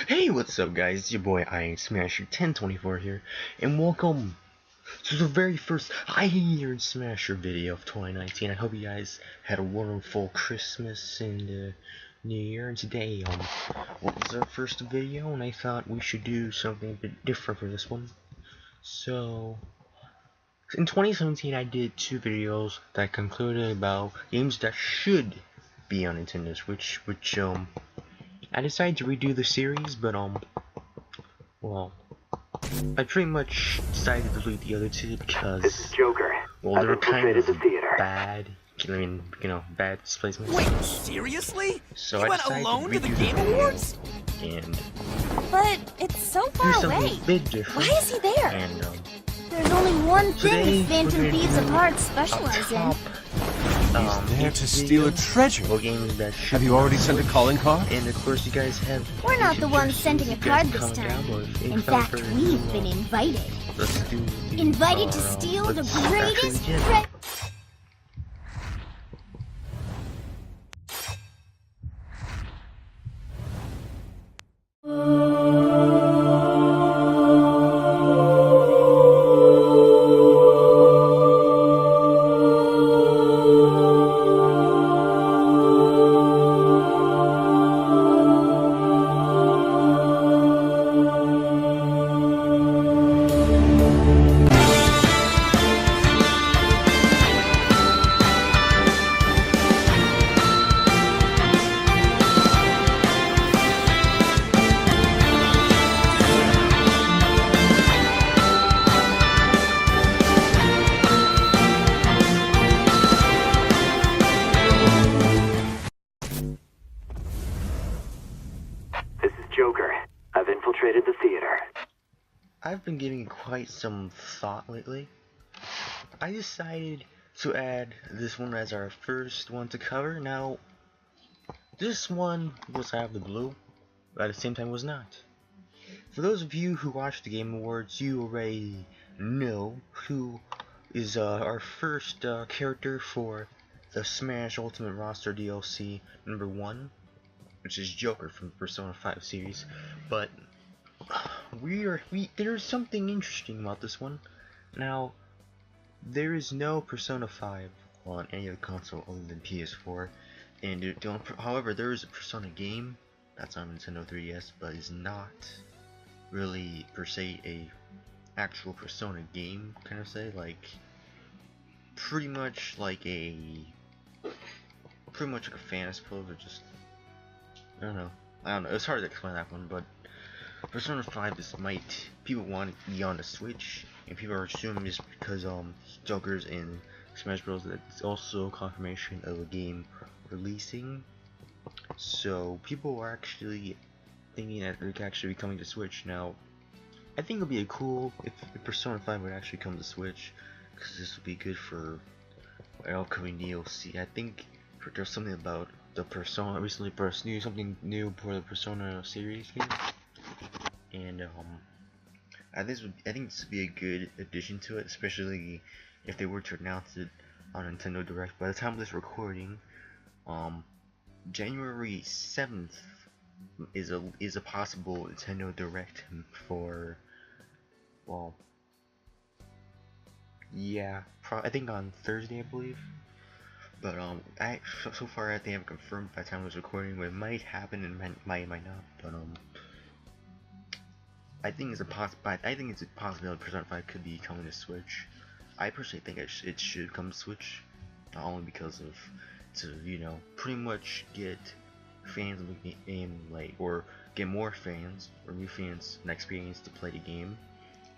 Hey, what's up guys, it's your boy IronSmasher1024 here, and welcome to the very first IronSmasher video of 2019. I hope you guys had a wonderful Christmas and New Year, and today, was our first video, and I thought we should do something a bit different for this one. So, in 2017 I did two videos that concluded about games that should be on Nintendo Switch, which, I decided to redo the series, but well, I pretty much decided to delete the other two because, well, they were kind of bad. I mean, bad displacements. Wait, seriously? So you I went decided alone to to the redo Game Awards? And but it's so far do something away. big different. Why is he there? And there's only one thing today Phantom we're gonna Thieves do Apart specialize in. He's there to steal a treasure. Games that Have you already sent a calling card? And of course, you guys have. We're not the ones sending a card this time. In fact, we've been invited. Let's do the, Invited to steal the greatest treasure. I've infiltrated the theater. I've been giving quite some thought lately. I decided to add this one as our first one to cover. Now, this one was out of the blue, but at the same time was not. For those of you who watched the Game Awards, you already know who is our first character for the Smash Ultimate Roster DLC number 1, which is Joker from the Persona 5 series. But there's something interesting about this one. Now, there is no Persona 5 on any other console other than PS4, and however, there is a Persona game that's on Nintendo 3DS, but is not really per se a actual Persona game, kind of say, like pretty much like a fantasy pose, or just I don't know. It's hard to explain that one, but Persona 5 people want it to be on the Switch, and people are assuming just because Joker's in Smash Bros. That it's also confirmation of a game releasing. So people are actually thinking that it could actually be coming to Switch. Now, I think it would be cool if Persona 5 would actually come to Switch, because this would be good for an upcoming DLC. I think there's something about the Persona recently something new for the Persona series here, and I think this would be a good addition to it, especially if they were to announce it on Nintendo Direct. By the time of this recording, January 7th is a possible Nintendo Direct for, well, yeah, I think on Thursday, I believe. But so far I think I've confirmed by the time I was recording, but it might happen and might not. But I think it's a possibility Persona 5 could be coming to Switch. I personally think it should come to Switch, not only because of pretty much get fans of the game, or get more fans or new fans an experience to play the game.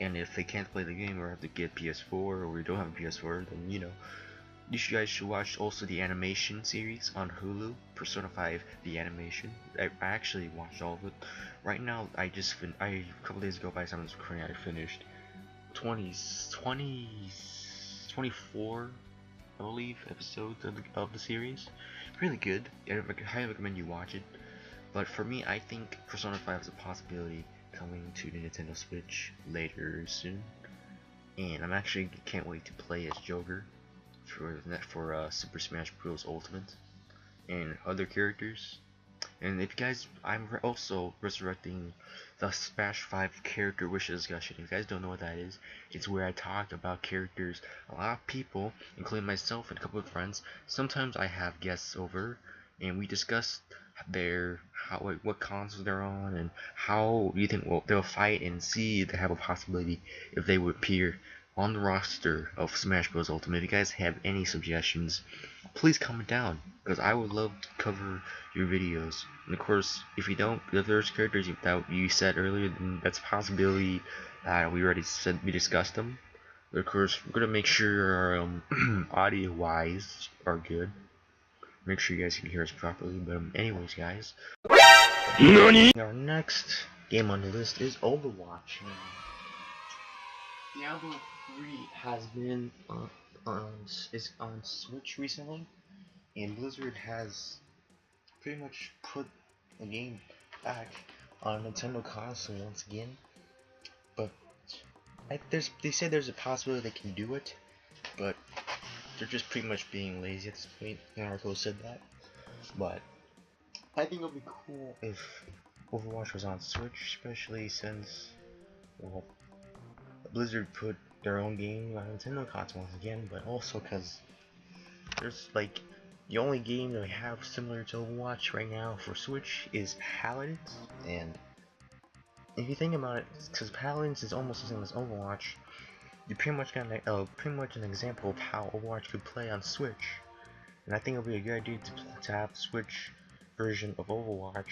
And if they can't play the game or have to get PS4, or we don't have a PS4, then you guys should watch also the animation series on Hulu, Persona 5 the animation. I actually watched all of it. Right now, a couple days ago, by the time I was recording, I finished 24, I believe, episodes of the series. Really good. I highly recommend you watch it. But for me, I think Persona 5 is a possibility coming to the Nintendo Switch later soon. And I'm actually can't wait to play as Joker for Super Smash Bros. Ultimate and other characters. And if you guys, also resurrecting the Smash 5 character wish discussion. If you guys don't know what that is, it's where I talk about characters. A lot of people, including myself and a couple of friends, sometimes I have guests over, and we discuss what consoles they're on and how you think they'll fight, and see if they have a possibility if they would appear on the roster of Smash Bros. Ultimate. If you guys have any suggestions, please comment down, because I would love to cover your videos. And of course, if you don't, if there's characters that you said earlier, then that's a possibility that we already said we discussed them. But of course, we're gonna make sure our audio wise are good. Make sure you guys can hear us properly. But anyways, guys, our next game on the list is Overwatch. Diablo 3 has been is on Switch recently, and Blizzard has pretty much put the game back on Nintendo console once again. But they say there's a possibility they can do it, but they're just pretty much being lazy at this point. Naruto said that. But I think it would be cool if Overwatch was on Switch, especially since, well, Blizzard put their own game on Nintendo console once again, but also because there's like the only game that we have similar to Overwatch right now for Switch is Paladins, and if you think about it, because Paladins is almost the same as Overwatch, you pretty much got pretty much an example of how Overwatch could play on Switch, and I think it would be a good idea to have Switch version of Overwatch,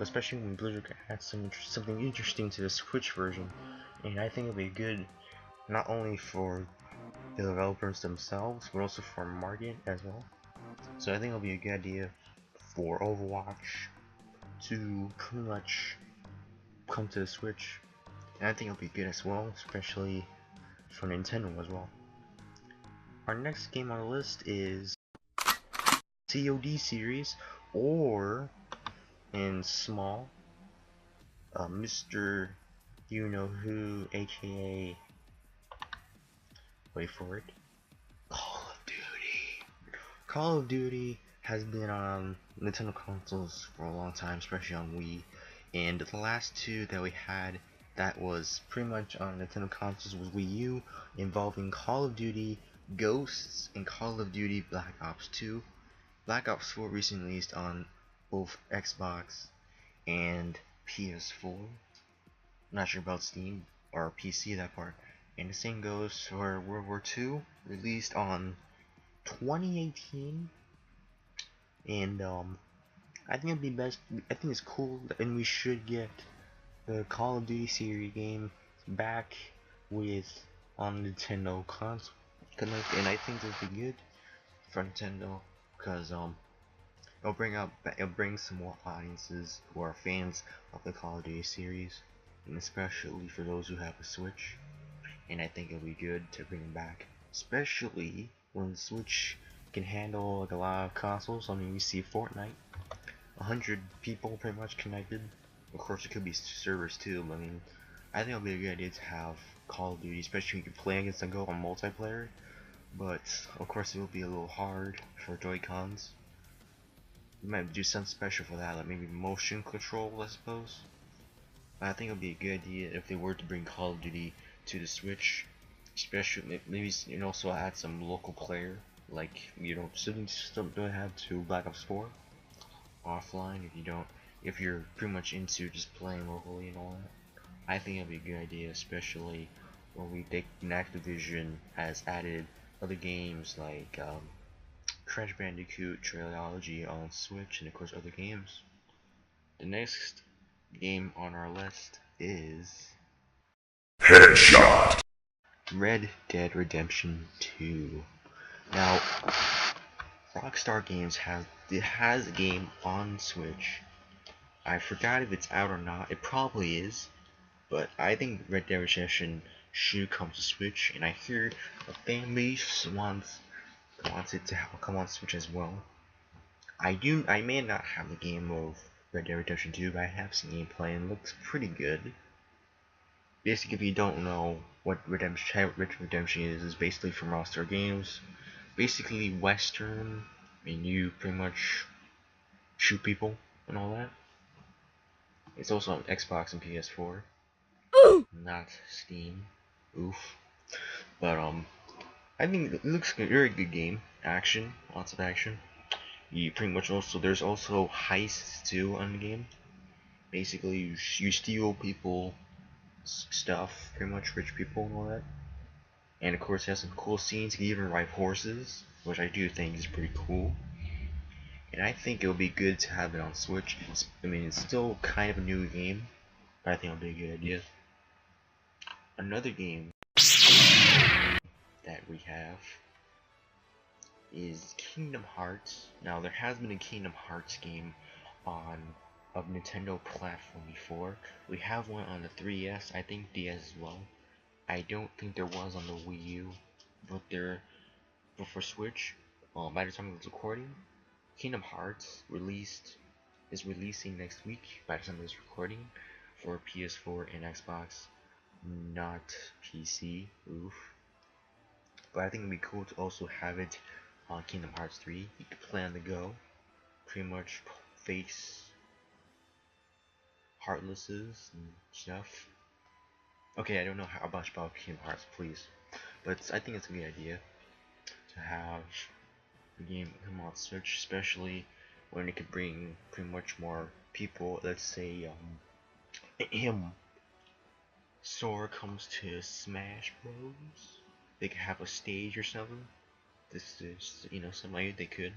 especially when Blizzard can add something interesting to the Switch version, and I think it would be good not only for the developers themselves, but also for market as well. So I think it'll be a good idea for Overwatch to pretty much come to the Switch, and I think it'll be good as well, especially for Nintendo as well. Our next game on the list is COD series, or in small, Mr. You Know Who, aka, wait for it, Call of Duty. Call of Duty has been on Nintendo consoles for a long time, especially on Wii, and the last two that we had that was pretty much on Nintendo consoles was Wii U, involving Call of Duty Ghosts and Call of Duty Black Ops 2. Black Ops 4 recently released on both Xbox and PS4. Not sure about Steam or PC, that part. And the same goes for World War II, released on 2018. And I think it'd be best. I think it's cool, and we should get the Call of Duty series game back with on Nintendo console. And I think it'd be good for Nintendo, because it'll bring some more audiences who are fans of the Call of Duty series, and especially for those who have a Switch. And I think it'll be good to bring them back, especially when the Switch can handle like a lot of consoles. I mean, we see Fortnite, 100 people pretty much connected. Of course, it could be servers too, but I mean, I think it'll be a good idea to have Call of Duty, especially when you can play against and go on multiplayer. But of course, it will be a little hard for Joy-Cons. You might do something special for that, like maybe motion control, I suppose. But I think it would be a good idea if they were to bring Call of Duty to the Switch, especially maybe also add some local player, like still don't have to Black Ops 4 offline if you're pretty much into just playing locally and all that. I think it'd be a good idea, especially when Activision has added other games like Crash Bandicoot Trilogy on Switch, and of course other games. The next game on our list is Headshot. Red Dead Redemption 2. Now, Rockstar Games has a game on Switch. I forgot if it's out or not. It probably is, but I think Red Dead Redemption should come to Switch, and I hear the fan base wants it to come on Switch as well. I may not have the game of Red Dead Redemption 2, but I have seen gameplay and it looks pretty good. Basically, if you don't know what Red Dead Redemption is basically from Rockstar Games. Basically Western, and you pretty much shoot people. and all that. It's also on Xbox and PS4, not Steam. Oof. But I think it looks like a very good game. Action, lots of action. You pretty much also there's also heists too on the game. Basically, you steal people stuff, pretty much rich people and all that. And of course, it has some cool scenes. You can even ride horses, which I do think is pretty cool. And I think it would be good to have it on Switch. I mean, it's still kind of a new game, but I think it would be a good idea. Another game that we have is Kingdom Hearts. Now, there has been a Kingdom Hearts game on a Nintendo platform before. We have one on the 3DS, I think DS as well. I don't think there was on the Wii U, but for Switch, by the time of this recording, Kingdom Hearts is releasing next week by the time of this recording for PS4 and Xbox, not PC. Oof. But I think it'd be cool to also have it on Kingdom Hearts 3. You could play on the go, pretty much face Heartlesses and stuff. Okay, I don't know how much about Kingdom Hearts, please, but I think it's a good idea to have the game come on Switch, especially when it could bring pretty much more people. Let's say Sora comes to Smash Bros. They could have a stage or something. This is, something they could.